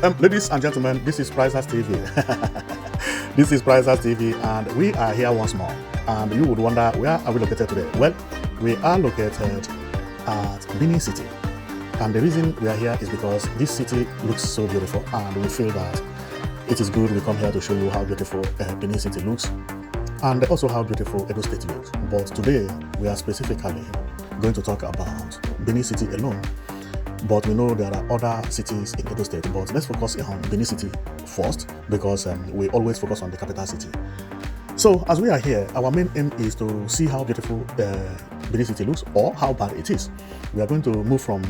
Ladies and gentlemen, this is Pricers TV. This is Pricers TV, and we are here once more. And you would wonder, where are we located today? Well, we are located at Benin City. And the reason we are here is because this city looks so beautiful, and we feel that it is good we come here to show you how beautiful Benin City looks, and also how beautiful Edo State looks. But today, we are specifically going to talk about Benin City alone. But we know there are other cities in Edo State, but let's focus on Benin City first, because we always focus on the capital city. So as we are here, our main aim is to see how beautiful Benin City looks, or how bad it is. We are going to move from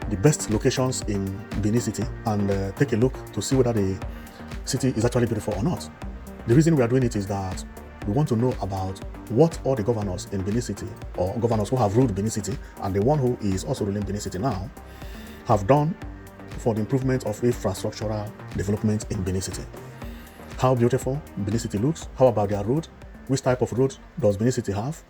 the best locations in Benin City and take a look to see whether the city is actually beautiful or not. The reason we are doing it is that we want to know about what all the governors in Benin City, or governors who have ruled Benin City, and the one who is also ruling Benin City now, have done for the improvement of infrastructural development in Benin City. How beautiful Benin City looks, how about their road, which type of road does Benin City have,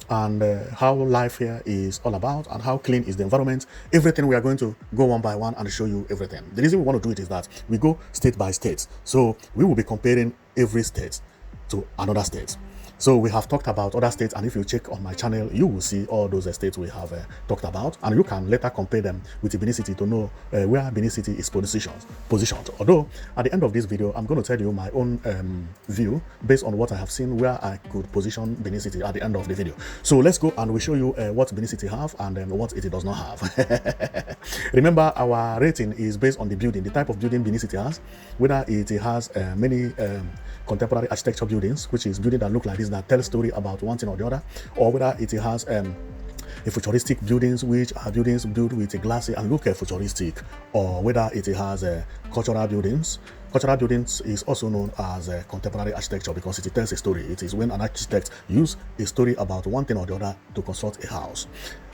and how life here is all about, and how clean is the environment. Everything we are going to go one by one and show you everything. The reason we want to do it is that we go state by state. So we will be comparing every state to another state. So we have talked about other states, and if you check on my channel, you will see all those states we have talked about, and you can later compare them with the Benin City to know where Benin City is positioned. Although at the end of this video, I'm going to tell you my own view based on what I have seen, where I could position Benin City at the end of the video. So let's go and we show you what Benin City have and what it does not have. Remember, our rating is based on the building, the type of building Benin City has, whether it has many contemporary architecture buildings, which is building that look like this, that tell a story about one thing or the other, or whether it has a futuristic buildings, which are buildings built with a glassy and look futuristic, or whether it has cultural buildings. Cultural buildings is also known as contemporary architecture because it tells a story. It is when an architect uses a story about one thing or the other to construct a house.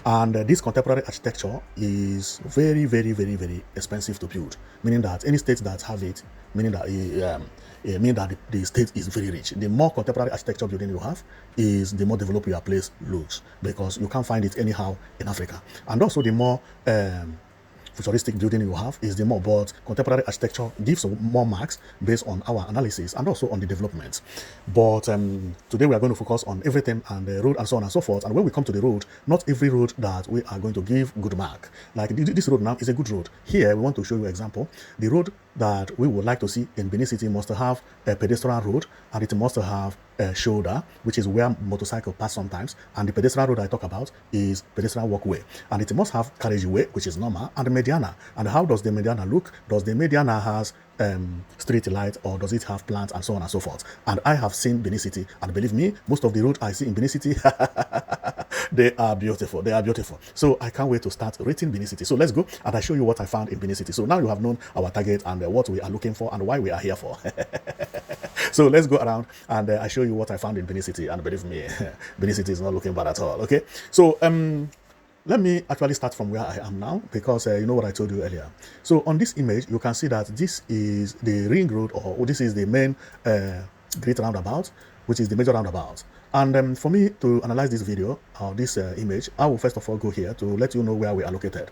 And this contemporary architecture is very, very, very, very expensive to build, meaning that any state that have it, meaning that the state is very rich. The more contemporary architecture building you have, is the more developed your place looks, because you can't find it anyhow in Africa. And also the more futuristic building you have is the more, but contemporary architecture gives more marks based on our analysis and also on the development. But today we are going to focus on everything and the road and so on and so forth. And when we come to the road, not every road that we are going to give good mark. Like this road now is a good road. Here we want to show you an example. The road that we would like to see in Benin City must have a pedestrian road, and it must have a shoulder, which is where motorcycle pass sometimes, and the pedestrian road I talk about is pedestrian walkway, and it must have carriageway, which is normal, and the mediana. And how does the mediana look? Does the mediana has street light, or does it have plants, and so on and so forth? And I have seen Benin City, and believe me, most of the roads I see in Benin City they are beautiful. They are beautiful. So I can't wait to start rating Benin City. So let's go and I show you what I found in Benin City. So now you have known our target and what we are looking for and why we are here for. So let's go around and I show you what I found in Benin City, and believe me, Benin City is not looking bad at all. Okay, so let me actually start from where I am now, because you know what I told you earlier. So on this image, you can see that this is the ring road, or this is the main great roundabout, which is the major roundabout. And for me to analyze this video or this image, I will first of all go here to let you know where we are located.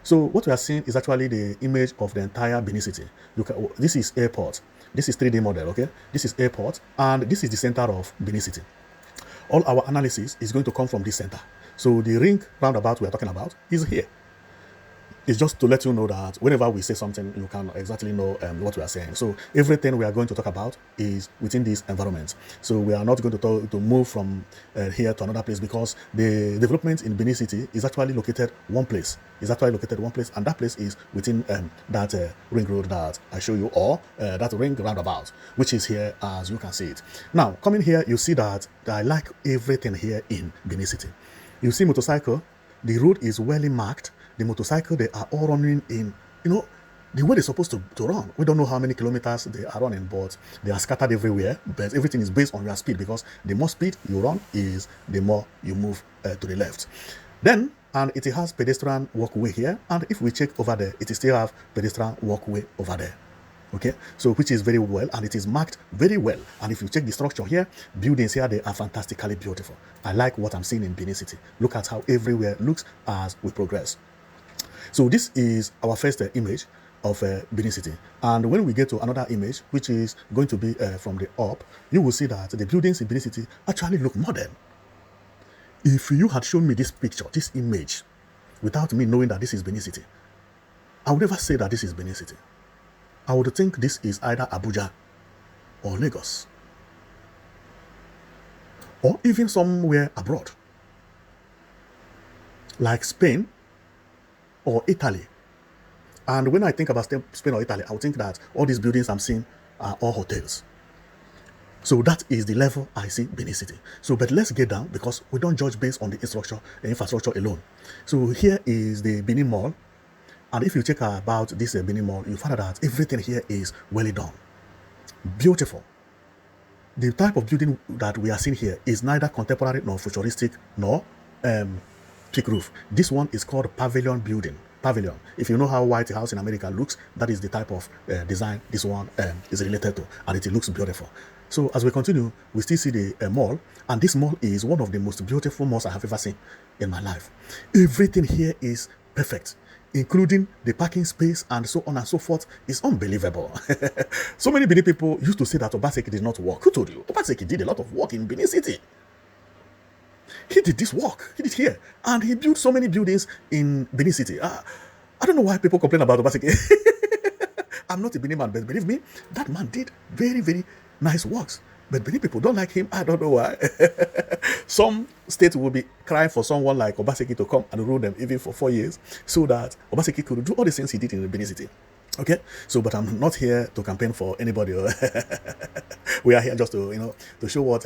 So what we are seeing is actually the image of the entire Benin City. This is airport. This is 3D model, okay? This is airport, and this is the center of Benin City. All our analysis is going to come from this center. So the ring roundabout we are talking about is here. It's just to let you know that whenever we say something, you can exactly know what we are saying. So everything we are going to talk about is within this environment. So we are not going to move from here to another place, because the development in Benin City is actually located one place. And that place is within that ring road that I show you, or that ring roundabout, which is here as you can see it. Now, coming here, you see that I like everything here in Benin City. You see motorcycle, the road is well marked. The motorcycle, they are all running in, the way they're supposed to run. We don't know how many kilometers they are running, but they are scattered everywhere. But everything is based on your speed, because the more speed you run is the more you move to the left. Then, and it has pedestrian walkway here. And if we check over there, it still have pedestrian walkway over there. Okay, so which is very well, and it is marked very well. And if you check the structure here, buildings here, they are fantastically beautiful. I like what I'm seeing in Benin City. Look at how everywhere looks as we progress. So this is our first image of Benin City. And when we get to another image, which is going to be from the up, you will see that the buildings in Benin City actually look modern. If you had shown me this picture, this image, without me knowing that this is Benin City, I would never say that this is Benin City. I would think this is either Abuja or Lagos, or even somewhere abroad, like Spain or Italy. And when I think about Spain or Italy, I would think that all these buildings I'm seeing are all hotels. So that is the level I see Benin City. So, but let's get down, because we don't judge based on the infrastructure alone. So here is the Benin Mall. And if you check about this Benin Mall, you find out that everything here is well done. Beautiful. The type of building that we are seeing here is neither contemporary nor futuristic nor thick roof. This one is called pavilion building. Pavilion. If you know how White House in America looks, that is the type of design this one is related to, and it looks beautiful. So as we continue, we still see the mall, and this mall is one of the most beautiful malls I have ever seen in my life. Everything here is perfect, including the parking space and so on and so forth. Is unbelievable. So many Benin people used to say that Obaseki did not work. Who told you? Obaseki did a lot of work in Benin City. He did this work. He did here. And he built so many buildings in Benin City. I don't know why people complain about Obaseki. I'm not a Benin man, but believe me, that man did very, very nice works. But Benin people don't like him. I don't know why. Some states will be crying for someone like Obaseki to come and rule them even for 4 years, so that Obaseki could do all the things he did in the Benin City. Okay, so but I'm not here to campaign for anybody. We are here just to to show what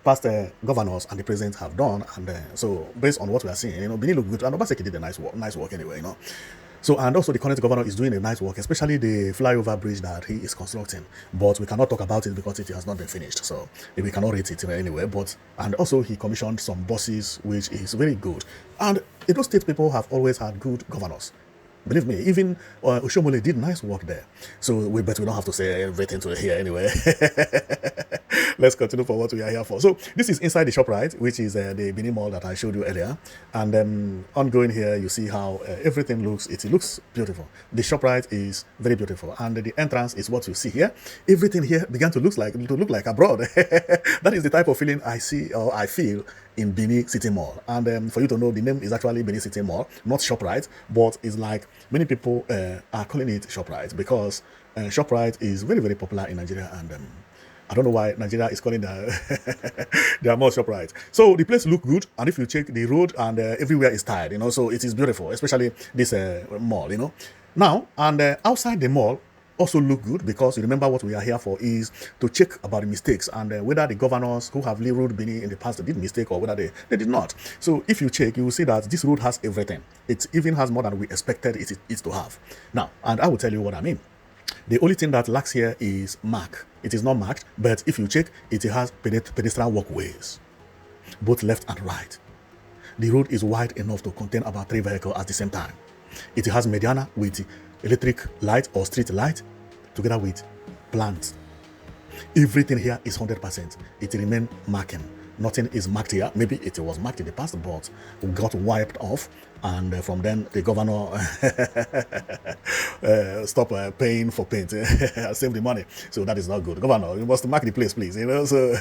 past governors and the president have done, and so based on what we are seeing, Benin look good, and Obaseki did a nice work anyway, So, and also the current governor is doing a nice work, especially the flyover bridge that he is constructing. But we cannot talk about it because it has not been finished, so we cannot rate it anyway. And also he commissioned some buses, which is very good. And those state people have always had good governors. Believe me, even Oshomole did nice work there. So we don't have to say everything to here anyway. Let's continue for what we are here for. So this is inside the ShopRite, which is the Benin Mall that I showed you earlier. And ongoing here, you see how everything looks. It looks beautiful. The ShopRite is very beautiful, and the entrance is what you see here. Everything here began to look like abroad. That is the type of feeling I see or I feel in Benin City Mall. And for you to know, the name is actually Benin City Mall, not ShopRite, but it's like many people are calling it ShopRite because ShopRite is very, very popular in Nigeria, and I don't know why Nigeria is calling their mall ShopRite. So the place look good, and if you check the road and everywhere is tiled, so it is beautiful, especially this mall, Now, and outside the mall also look good, because you remember what we are here for is to check about the mistakes and whether the governors who have ruled Benin in the past did mistake or whether they did not. So if you check, you will see that this road has everything. It even has more than we expected it to have. Now, and I will tell you what I mean. The only thing that lacks here is mark. It is not marked, but if you check, it has pedestrian walkways, both left and right. The road is wide enough to contain about 3 vehicles at the same time. It has mediana with electric light or street light together with plants. Everything here is 100%. It remains marking. Nothing is marked here. Maybe it was marked in the past, but got wiped off, and from then the governor stopped paying for paint, save the money. So that is not good. Governor, you must mark the place, please. So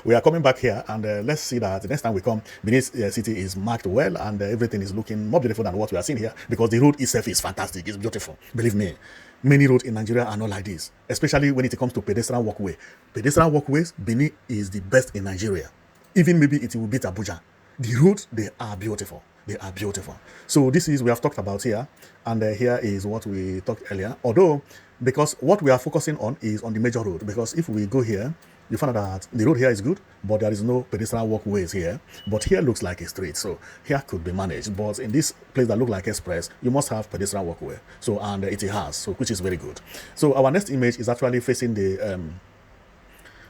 we are coming back here, and let's see that the next time we come, Benin City is marked well, and everything is looking more beautiful than what we are seeing here, because the road itself is fantastic. It's beautiful. Believe me. Many roads in Nigeria are not like this, especially when it comes to pedestrian walkway. Pedestrian walkways, Benin is the best in Nigeria. Even maybe it will beat Abuja. The roads, they are beautiful. They are beautiful. So this is, we have talked about here, and here is what we talked earlier. Although, because what we are focusing on is on the major road, because if we go here, you find out that the road here is good, but there is no pedestrian walkways here. But here looks like a street, so here could be managed. But in this place that look like express, you must have pedestrian walkway. So, and it has, so which is very good. So our next image is actually facing the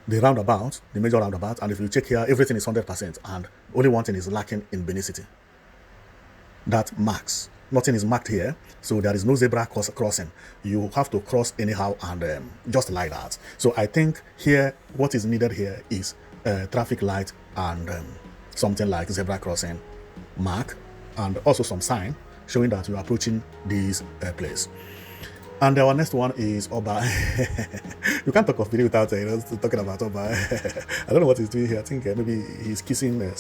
roundabout, the major roundabout. And if you check here, everything is 100%, and only one thing is lacking in Benin City. That marks. Nothing is marked here, so there is no zebra crossing. You have to cross anyhow, and just like that. So I think here, what is needed here is traffic light and something like zebra crossing mark, and also some sign showing that you are approaching this place. And our next one is Oba. You can't talk of Benin without talking about Oba. I don't know what he's doing here. I think maybe he's kissing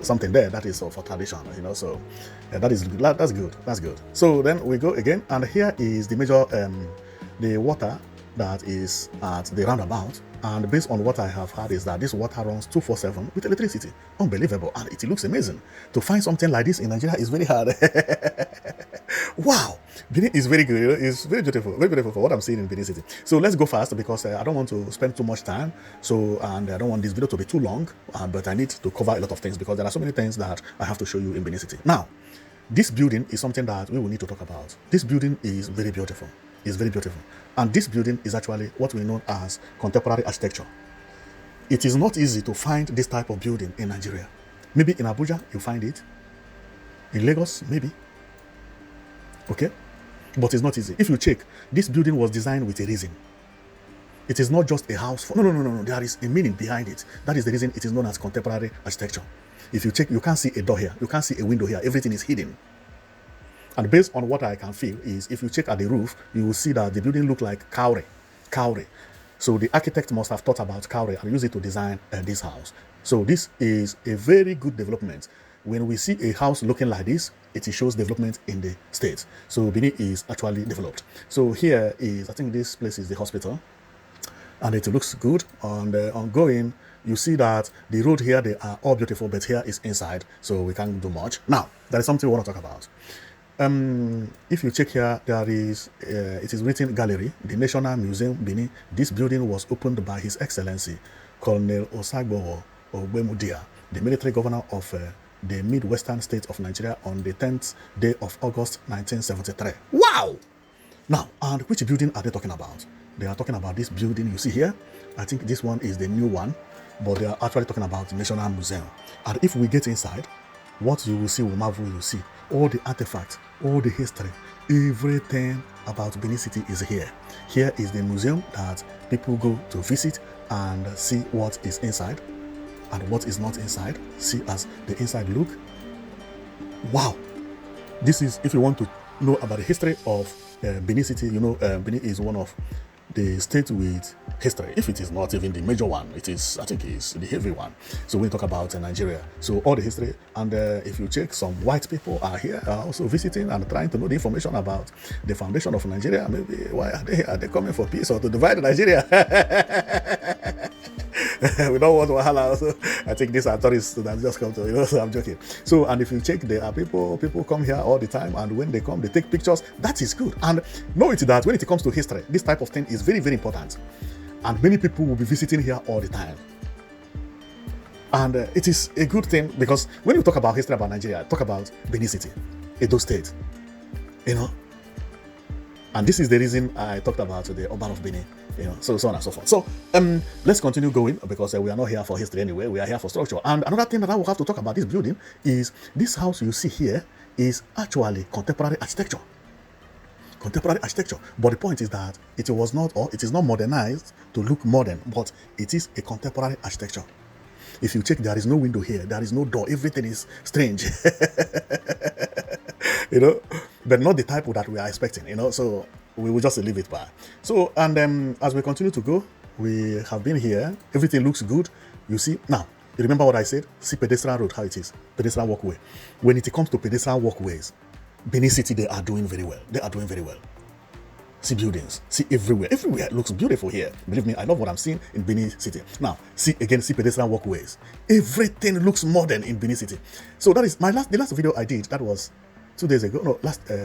something there that is for tradition, So that's good. That's good. So then we go again, and here is the major the water that is at the roundabout. And based on what I have heard is that this water runs 24/7 with electricity. Unbelievable, and it looks amazing. To find something like this in Nigeria is very hard. Wow, Benin is very good. It's very beautiful for what I'm seeing in Benin City. So let's go fast because I don't want to spend too much time. And I don't want this video to be too long. But I need to cover a lot of things because there are so many things that I have to show you in Benin City. Now, this building is something that we will need to talk about. This building is very beautiful. It's very beautiful. And this building is actually what we know as contemporary architecture. It is not easy to find this type of building in Nigeria. Maybe in Abuja, you find it. In Lagos, maybe. Okay? But it's not easy. If you check, this building was designed with a reason. It is not just a house. No. There is a meaning behind it. That is the reason it is known as contemporary architecture. If you check, you can't see a door here. You can't see a window here. Everything is hidden. And based on what I can feel is, if you check at the roof, you will see that the building looks like cowrie. So the architect must have thought about cowrie and used it to design this house. So this is a very good development. When we see a house looking like this, it shows development in the state. So Benin is actually developed. So here is, I think this place is the hospital, and it looks good. And ongoing, you see that the road here, they are all beautiful, but here is inside, so we can't do much. Now, there is something we want to talk about. If you check here, there is, it is written Gallery, the National Museum, Benin. This building was opened by His Excellency, Colonel Osagbo Ogbemudia, the military governor of the Midwestern state of Nigeria on the 10th day of August, 1973. Wow! Now, and which building are they talking about? They are talking about this building you see here. I think this one is the new one, but they are actually talking about the National Museum. And if we get inside, what you will see will marvel. You see all the artifacts, all the history, everything about Benin City is here. Here is the museum that people go to visit and see what is inside and what is not inside. See as the inside look. Wow! This is, if you want to know about the history of Benin City, Benin is one of the state with history. If it is not even the major one, it is, I think, it's the heavy one. So when we talk about Nigeria, so all the history, and if you check, some white people are here, are also visiting and trying to know the information about the foundation of Nigeria. Maybe why are they here? Are they coming for peace or to divide Nigeria? We don't want wahala. Also, I think these are tourists that just come to, so I'm joking. So, and if you check, there are people come here all the time, and when they come, they take pictures. That is good. And know it that when it comes to history, this type of thing is very, very important. And many people will be visiting here all the time. And it is a good thing because when you talk about history about Nigeria, talk about Benin City, Edo State, And this is the reason I talked about the Urban of Benin, so on and so forth. So let's continue going because we are not here for history anyway. We are here for structure. And another thing that I will have to talk about this building is this house you see here is actually contemporary architecture. Contemporary architecture. But the point is that it was not, or it is not modernized to look modern, but it is a contemporary architecture. If you check, there is no window here, there is no door, everything is strange. But not the type that we are expecting, so we will just leave it by. So, and as we continue to go, we have been here, everything looks good. You see, now, you remember what I said? See pedestrian road, how it is, pedestrian walkway. When it comes to pedestrian walkways, Benin City, they are doing very well. They are doing very well. See buildings, see everywhere. Everywhere looks beautiful here. Believe me, I love what I'm seeing in Benin City. Now, see pedestrian walkways. Everything looks modern in Benin City. So that is the last video I did. That was 2 days ago. No,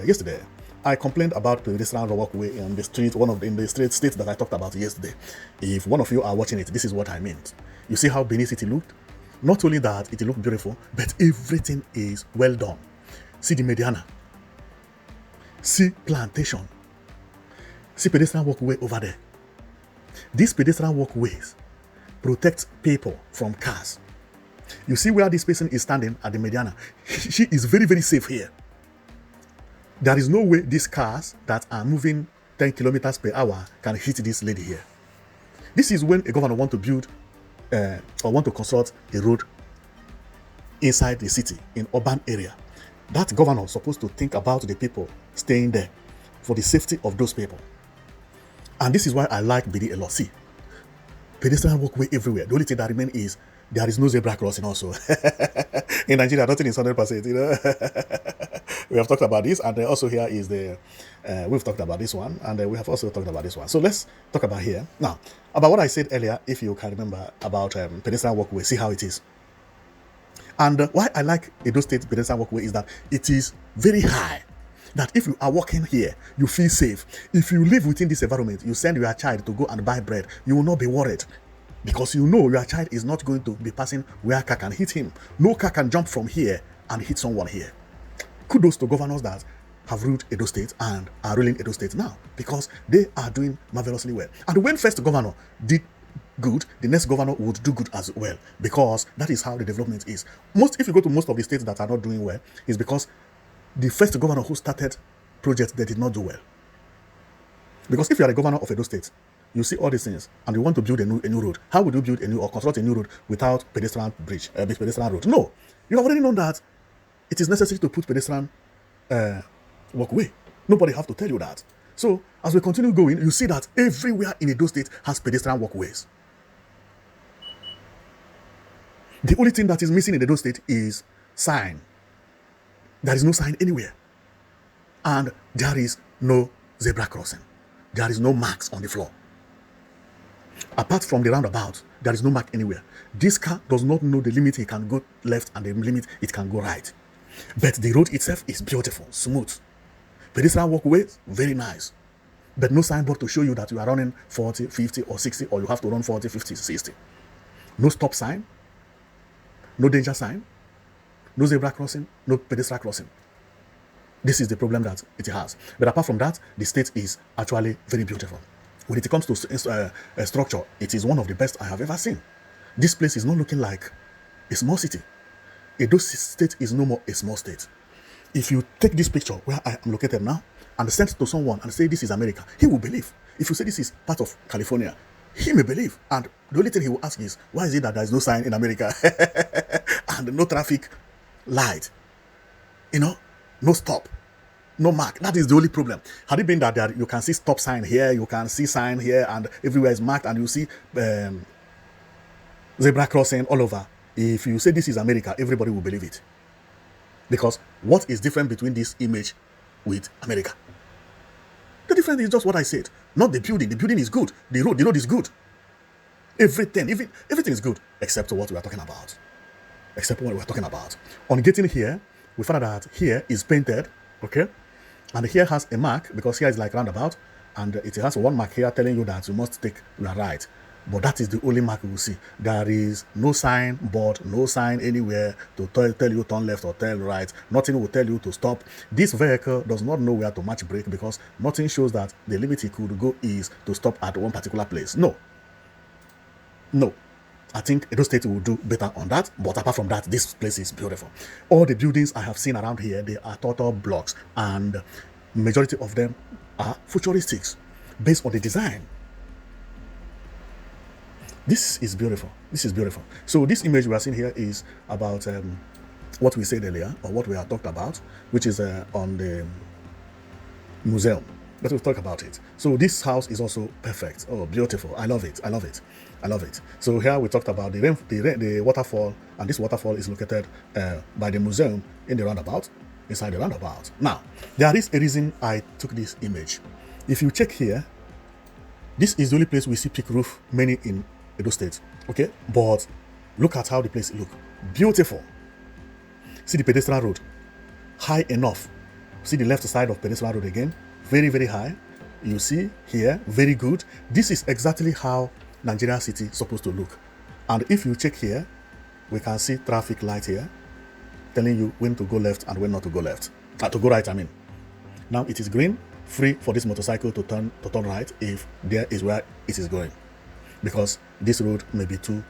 yesterday. I complained about pedestrian walkway in the street, in the state that I talked about yesterday. If one of you are watching it, this is what I meant. You see how Benin City looked? Not only that, it looked beautiful, but everything is well done. See the Mediana. See plantation. See pedestrian walkway over there. These pedestrian walkways protect people from cars. You see where this person is standing at the Mediana. She is very, very safe here. There is no way these cars that are moving 10 kilometers per hour can hit this lady here. This is when a governor wants to build or want to construct a road inside the city in urban area. that governor is supposed to think about the people staying there for the safety of those people. And this is why I like BD a lot. See, pedestrian walkway everywhere. The only thing that remains is there is no zebra crossing also. In Nigeria, nothing is 100%, you know. We have talked about this, and also here is the, we've talked about this one, and we have also talked about this one. So let's talk about here. Now, about what I said earlier, if you can remember, about pedestrian walkway, see how it is. And why I like Edo State pedestrian walkway is that it is very high. That if you are walking here, you feel safe. If you live within this environment, you send your child to go and buy bread, you will not be worried. Because you know your child is not going to be passing where car can hit him. No car can jump from here and hit someone here. Kudos to governors that have ruled Edo State and are ruling Edo State now, because they are doing marvelously well. And when first governor did good, the next governor would do good as well, because that is how the development is. If you go to most of the states that are not doing well, is because the first governor who started projects, they did not do well. Because if you are the governor of Edo State, you see all these things, and you want to build a new road. How would you build a new or construct a new road without pedestrian bridge, pedestrian road? No, you have already known that it is necessary to put pedestrian walkway. Nobody have to tell you that. So as we continue going, you see that everywhere in Edo State has pedestrian walkways. The only thing that is missing in Edo State is sign. There is no sign anywhere, and there is no zebra crossing. There is no marks on the floor. Apart from the roundabout, there is no mark anywhere. This car does not know the limit it can go left and the limit it can go right. But the road itself is beautiful, smooth. Pedestrian walkway, very nice. But no signboard to show you that you are running 40, 50 or 60, or you have to run 40, 50, 60. No stop sign, no danger sign, no zebra crossing, no pedestrian crossing. This is the problem that it has. But apart from that, the state is actually very beautiful. When it comes to structure, it is one of the best I have ever seen. This place is not looking like a small city. Edo State is no more a small state. If you take this picture where I am located now and send it to someone and say this is America, he will believe. If you say this is part of California, he may believe. And the only thing he will ask is, why is it that there is no sign in America and no traffic light? You know, no stop, no mark. That is the only problem. Had it been that there, you can see stop sign here, you can see sign here, and everywhere is marked, and you see zebra crossing all over. If you say this is America, everybody will believe it. Because what is different between this image with America? The difference is just what I said. Not the building. The building is good. The road is good. Everything is good except what we are talking about. Except what we are talking about. On getting here, we found out that here is painted, okay? And here has a mark, because here is like roundabout, and it has one mark here telling you that you must take your right. But that is the only mark you will see. There is no sign board, no sign anywhere to tell you turn left or turn right. Nothing will tell you to stop. This vehicle does not know where to match brake, because nothing shows that the limit it could go is to stop at one particular place. No. I think Edo State will do better on that. But apart from that, this place is beautiful. All the buildings I have seen around here, they are total blocks, and majority of them are futuristic based on the design. This is beautiful. This is beautiful. So this image we are seeing here is about what we said earlier, or what we have talked about, which is on the museum. But we'll talk about it. So this house is also perfect. Oh, beautiful. I love it. I love it. I love it. So here we talked about the waterfall, and this waterfall is located by the museum in the roundabout, inside the roundabout. Now, there is a reason I took this image. If you check here, this is the only place we see peak roof, many in Edo State, okay? But look at how the place look. Beautiful. See the pedestrian road, high enough. See the left side of pedestrian road again, very, very high. You see here, very good. This is exactly how Nigeria city is supposed to look. And if you check here, we can see traffic light here, telling you when to go left and when not to go left. To go right, I mean. Now it is green, free for this motorcycle to turn right if there is where it is going. Because this road may be too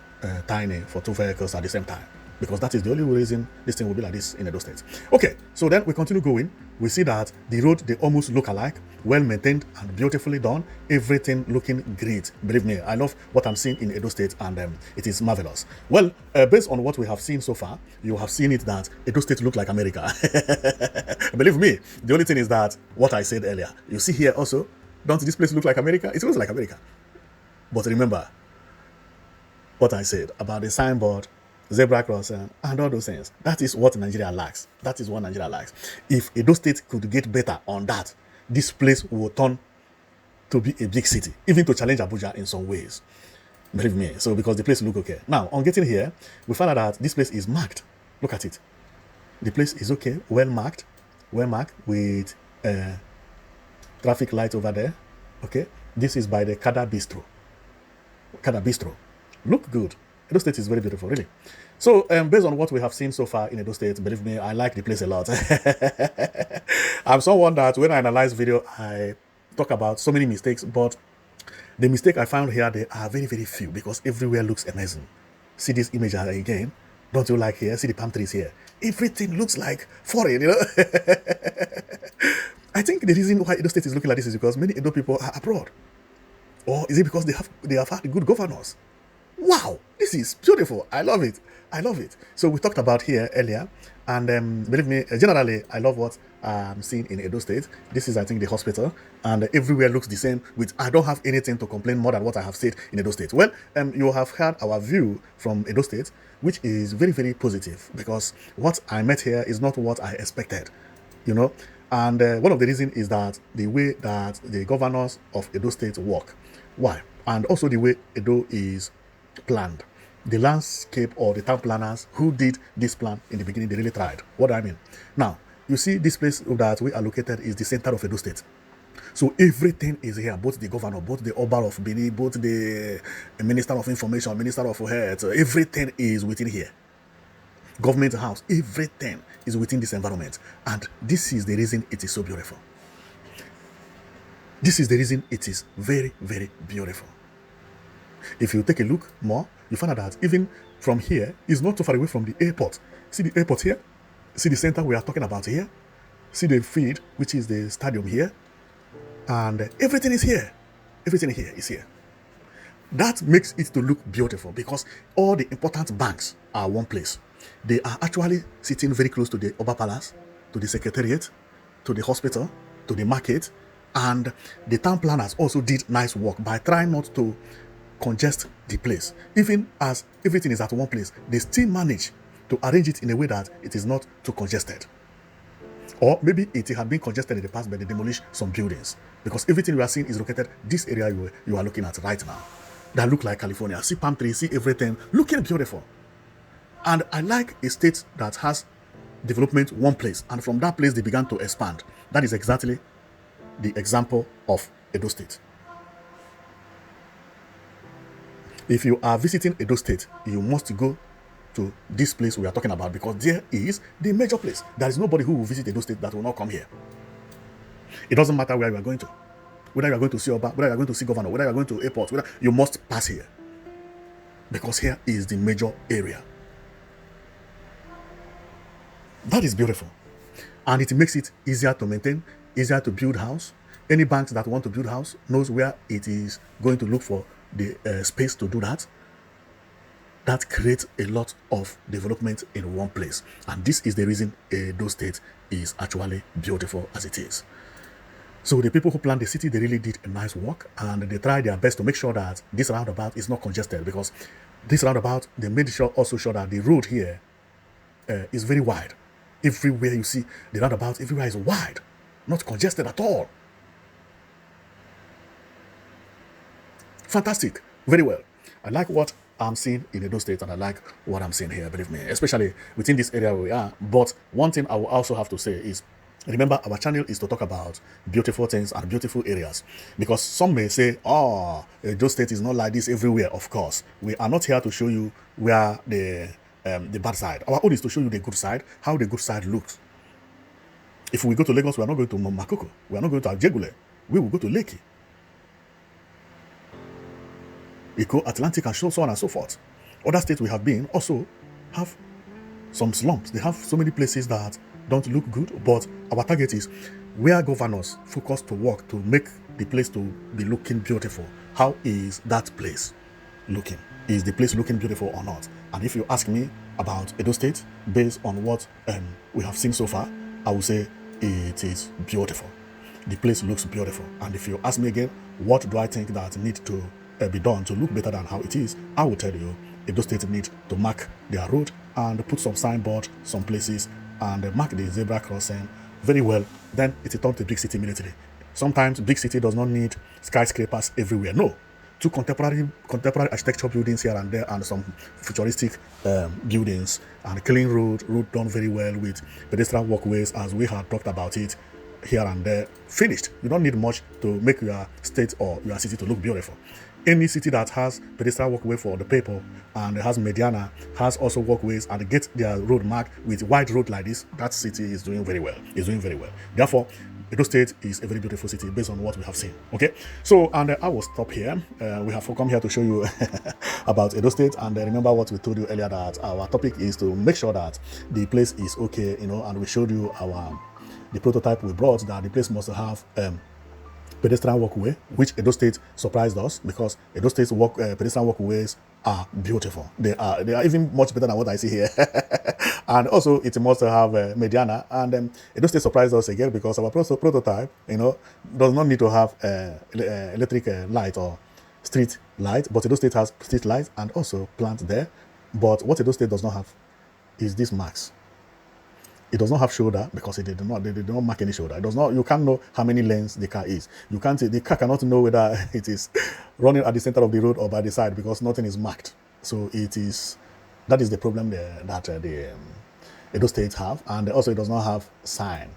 tiny for two vehicles at the same time. Because that is the only reason this thing will be like this in Edo State. Okay, so then we continue going. we see that the road, they almost look alike, well maintained and beautifully done, everything looking great. Believe me, I love what I'm seeing in Edo State, and it is marvelous. Well, based on what we have seen so far, you have seen it that Edo State look like America. Believe me, the only thing is that what I said earlier, you see here also, don't this place look like America? It looks like America. But remember what I said about the signboard, zebra crossing, and all those things. That is what Nigeria lacks. That is what Nigeria lacks. If Edo State could get better on that, this place will turn to be a big city, even to challenge Abuja in some ways. Believe me. So because the place look okay. Now, on getting here, we found out that this place is marked. Look at it. The place is okay, well marked with traffic light over there. Okay, this is by the Kada Bistro. Kada Bistro. Look good. Edo State is very beautiful, really. So, based on what we have seen so far in Edo State, believe me, I like the place a lot. I'm someone that when I analyze video, I talk about so many mistakes, but the mistake I found here, they are very, very few because everywhere looks amazing. See this image again? Don't you like here? See the palm trees here? Everything looks like foreign, you know? I think the reason why Edo State is looking like this is because many Edo people are abroad. Or is it because they have had good governors? Wow, this is beautiful. I love it. I love it. So we talked about here earlier, and believe me, generally, I love what I'm seeing in Edo State. This is, I think, the hospital, and everywhere looks the same. I don't have anything to complain more than what I have said in Edo State. Well, you have heard our view from Edo State, which is very, very positive because what I met here is not what I expected, you know. And one of the reasons is that the way that the governors of Edo State work. Why? And also the way Edo is planned. The landscape or the town planners who did this plan in the beginning, they really tried. What do I mean? Now, you see this place that we are located is the center of Edo State. So everything is here, both the governor, both the Oba of Benin, both the Minister of Information, Minister of Health, everything is within here. Government house, everything is within this environment. And this is the reason it is so beautiful. This is the reason it is very, very beautiful. If you take a look more, you find out that even from here, it's not too far away from the airport. See the airport here? See the center we are talking about here? See the field, which is the stadium here? And everything is here. Everything here is here. That makes it to look beautiful because all the important banks are one place. They are actually sitting very close to the Oba Palace, to the Secretariat, to the hospital, to the market, and the town planners also did nice work by trying not to congest the place. Even as everything is at one place, they still manage to arrange it in a way that it is not too congested. Or maybe it had been congested in the past, but they demolished some buildings. Because everything we are seeing is located this area you are looking at right now. That look like California. See palm trees, see everything looking beautiful. And I like a state that has development one place, and from that place they began to expand. That is exactly the example of Edo State. If you are visiting Edo State, you must go to this place we are talking about because there is the major place. There is nobody who will visit Edo State that will not come here. It doesn't matter where you are going to. Whether you are going to see Oba, whether you are going to see governor, whether you are going to airport, you must pass here. Because here is the major area. That is beautiful. And it makes it easier to maintain, easier to build house. Any banks that want to build house knows where it is going to look for the space to do that. That creates a lot of development in one place. And this is the reason Edo State is actually beautiful as it is. So the people who planned the city, they really did a nice work and they tried their best to make sure that this roundabout is not congested because this roundabout, they made sure also sure that the road here is very wide. Everywhere you see the roundabout, everywhere is wide, not congested at all. Fantastic. Very well. I like what I'm seeing in Edo State and I like what I'm seeing here, believe me, especially within this area where we are. But one thing I will also have to say is, remember, our channel is to talk about beautiful things and beautiful areas. Because some may say, oh, Edo State is not like this everywhere. Of course, we are not here to show you where the bad side. Our own is to show you the good side, how the good side looks. If we go to Lagos, we are not going to Makoko. We are not going to Ajegule. We will go to Lekki, Iko, Atlantic, and so on and so forth. Other states we have been also have some slums. They have so many places that don't look good, but our target is where governors focus to work to make the place to be looking beautiful. How is that place looking? Is the place looking beautiful or not? And if you ask me about Edo State, based on what we have seen so far, I will say it is beautiful. The place looks beautiful. And if you ask me again, what do I think that need to be done to look better than how it is, I will tell you, Edo State need to mark their road and put some signboard, some places, and mark the zebra crossing very well. Then it will turn to big city immediately. Sometimes big city does not need skyscrapers everywhere. No, two contemporary architecture buildings here and there, and some futuristic buildings, and clean road done very well with pedestrian walkways, as we have talked about it here and there. Finished. You don't need much to make your state or your city to look beautiful. Any city that has pedestrian walkway for the people and has mediana, has also walkways and get their road marked with wide road like this, that city is doing very well. Is doing very well. Therefore, Edo State is a very beautiful city based on what we have seen. Okay, so and I will stop here. We have come here to show you about Edo State, and remember what we told you earlier, that our topic is to make sure that the place is okay, you know, and we showed you the prototype we brought, that the place must have pedestrian walkway, which Edo State surprised us, because Edo State's pedestrian walkways are beautiful. They are even much better than what I see here. And also it must have mediana, and Edo State surprised us again, because our prototype, you know, does not need to have electric light or street light, but Edo State has street light and also plant there. But what Edo State does not have is this marks. It does not have shoulder, because they did not mark any shoulder. It does not. You can't know how many lanes the car is. You can't. The car cannot know whether it is running at the center of the road or by the side, because nothing is marked. So it is. That is the problem there that the Edo State have, and also it does not have sign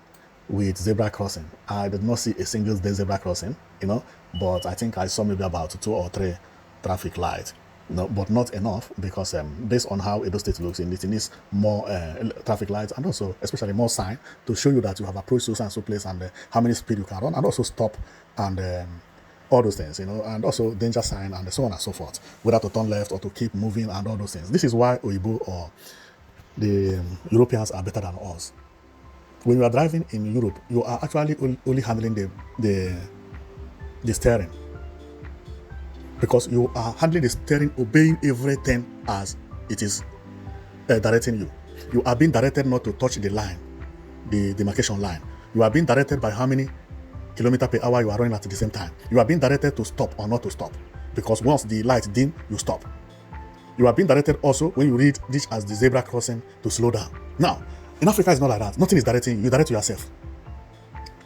with zebra crossing. I did not see a single zebra crossing, you know, but I think I saw maybe about 2 or 3 traffic lights. No, but not enough, because based on how Edo State looks, it needs more traffic lights, and also especially more sign to show you that you have approached so and so place, and how many speed you can run, and also stop, and all those things, you know, and also danger sign, and so on and so forth, whether to turn left or to keep moving, and all those things. This is why Oyibo or the Europeans are better than us. When you are driving in Europe, you are actually only handling the steering, because you are handling the steering, obeying everything as it is directing you. You are being directed not to touch the line, the demarcation line. You are being directed by how many kilometers per hour you are running at the same time. You are being directed to stop or not to stop, because once the light dim, you stop. You are being directed also, when you read this as the zebra crossing, to slow down. Now, in Africa, it's not like that. Nothing is directing you. You direct yourself.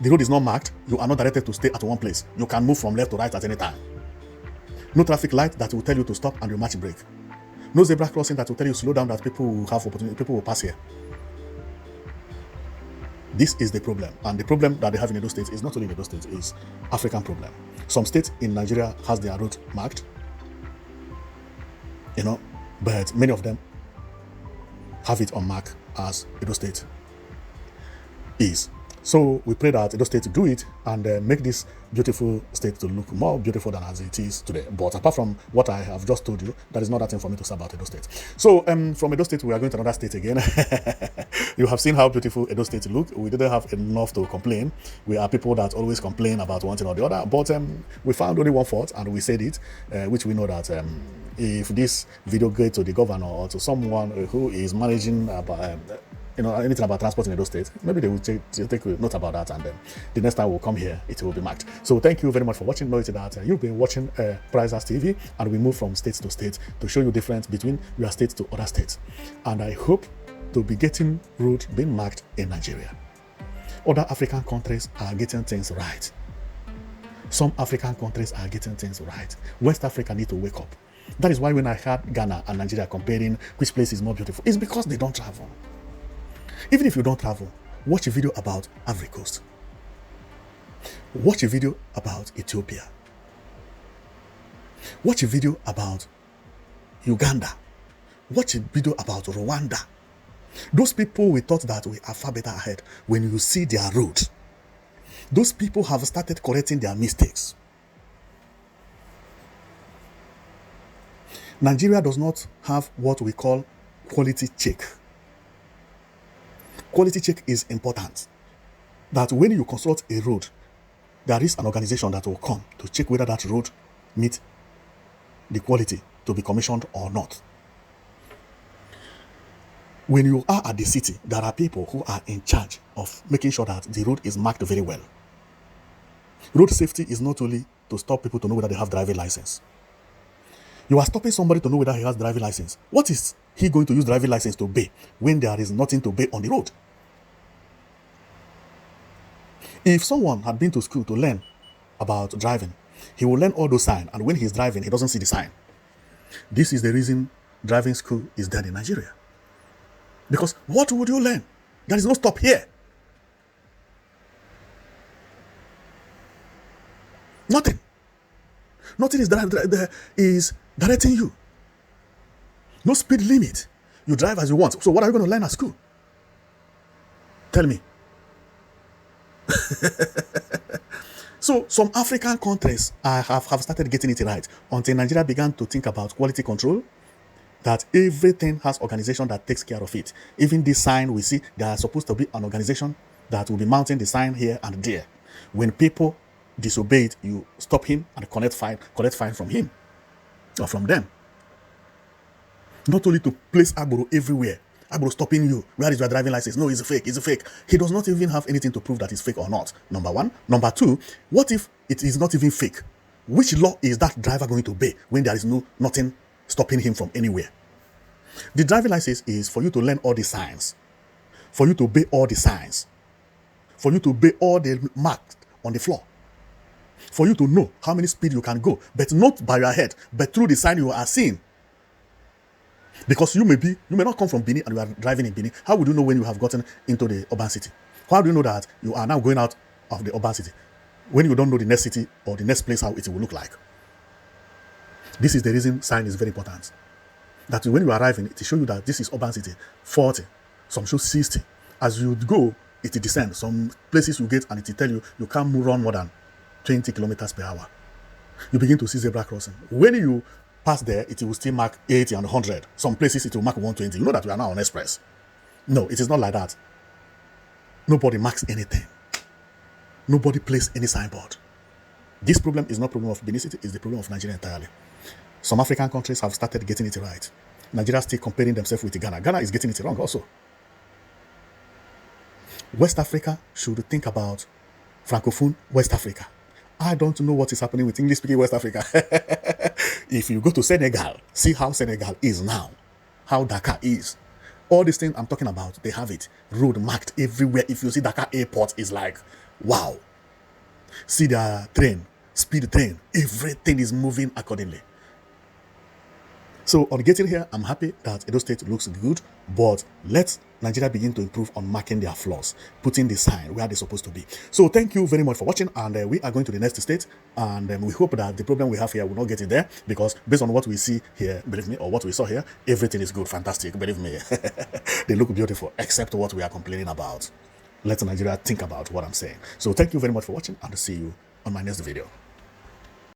The road is not marked. You are not directed to stay at one place. You can move from left to right at any time. No traffic light that will tell you to stop and you match brake. No zebra crossing that will tell you slow down, that people will have opportunity, people will pass here. This is the problem, and the problem that they have in Edo State is not only in Edo State, it's African problem. Some states in Nigeria has their road marked, you know, but many of them have it unmarked as Edo State is. So we pray that Edo State do it and make this beautiful state to look more beautiful than as it is today. But apart from what I have just told you, that is not that thing for me to say about Edo State. So from Edo State, we are going to another state again. You have seen how beautiful Edo State look. We didn't have enough to complain. We are people that always complain about one thing or the other. But we found only one fault, and we said it, which we know that if this video gets to the governor or to someone who is managing about you know, anything about transport in Edo State, maybe they will take note about that, and the next time we'll come here, it will be marked. So thank you very much for watching. Know that you've been watching Pricehouse TV, and we move from state to state to show you difference between your state to other states. And I hope to be getting road being marked in Nigeria. Other African countries are getting things right. Some African countries are getting things right. West Africa need to wake up. That is why when I heard Ghana and Nigeria comparing which place is more beautiful, it's because they don't travel. Even if you don't travel, watch a video about Ivory Coast. Watch a video about Ethiopia. Watch a video about Uganda. Watch a video about Rwanda. Those people, we thought that we are far better ahead. When you see their road, those people have started correcting their mistakes. Nigeria does not have what we call quality check. Quality check is important. That when you construct a road, there is an organization that will come to check whether that road meets the quality to be commissioned or not. When you are at the city, there are people who are in charge of making sure that the road is marked very well. Road safety is not only to stop people to know whether they have driving license. You are stopping somebody to know whether he has driving license. What is he going to use driving license to pay when there is nothing to pay on the road? If someone had been to school to learn about driving, he will learn all those signs, and when he's driving, he doesn't see the sign. This is the reason driving school is dead in Nigeria. Because what would you learn? There is no stop here. Nothing. Nothing is directing you. No speed limit. You drive as you want. So what are you going to learn at school? Tell me. So some African countries have started getting it right until Nigeria began to think about quality control, that everything has organization that takes care of it. Even this sign we see, there is supposed to be an organization that will be mounting the sign here and there. When people disobey it, you stop him and collect fine from him or from them. Not only to place Agboro everywhere. Agboro stopping you. Where is your driving license? No, it's a fake. It's a fake. He does not even have anything to prove that it's fake or not. Number one. Number two, what if it is not even fake? Which law is that driver going to obey when there is nothing stopping him from anywhere? The driving license is for you to learn all the signs, for you to obey all the signs, for you to obey all the marks on the floor, for you to know how many speed you can go, but not by your head, but through the sign you are seeing. Because you may not come from Benin and you are driving in Benin. How would you know when you have gotten into the urban city? How do you know that you are now going out of the urban city when you don't know the next city or the next place how it will look like? This is the reason sign is very important. That when you are arriving, it will show you that this is urban city, 40, some show 60. As you go, it will descend. Some places you get and it will tell you you can't run more than 20 kilometers per hour. You begin to see zebra crossing. When you pass there, it will still mark 80 and 100. Some places it will mark 120. You know that we are now on express. No, it is not like that. Nobody marks anything. Nobody places any signboard. This problem is not a problem of Benin City, it's the problem of Nigeria entirely. Some African countries have started getting it right. Nigeria is still comparing themselves with Ghana. Ghana is getting it wrong also. West Africa should think about Francophone West Africa. I don't know what is happening with English-speaking West Africa. If you go to Senegal, see how Senegal is now, how Dakar is. All these things I'm talking about, they have it. Road marked everywhere. If you see Dakar airport, it's like, wow. See the train, speed train, everything is moving accordingly. So on getting here, I'm happy that Edo State looks good, but let Nigeria begin to improve on marking their flaws, putting the sign where they're supposed to be. So thank you very much for watching, and we are going to the next state, and we hope that the problem we have here will not get it there, because based on what we see here, believe me, or what we saw here, everything is good, fantastic, believe me. They look beautiful, except what we are complaining about. Let Nigeria think about what I'm saying. So thank you very much for watching, and see you on my next video.